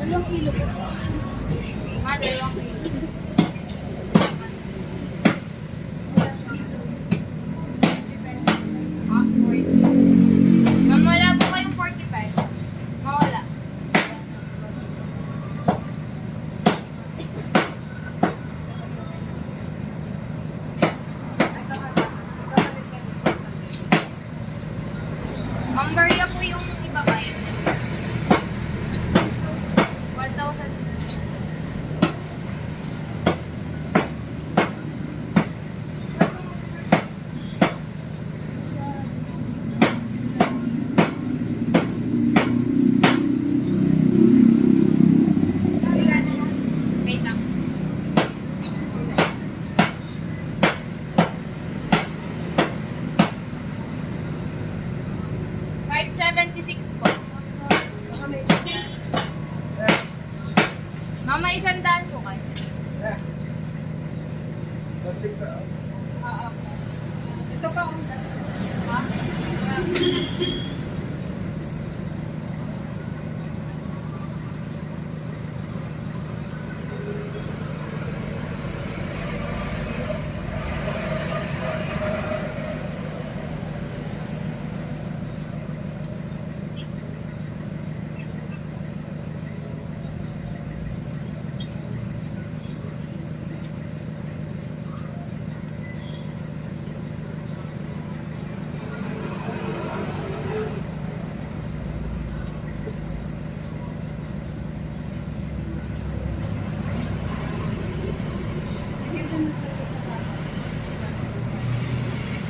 Dalawang kilo po. Dalawang kilo. Ma'am, wala po kayong 40 pesos. Mawala. Ma'am, barya po yung ibabayad niya. 1,000. Wait lang. 576 po. Mama, 100 po kayo. Plastic ka. Oo. Ito pa. Ha?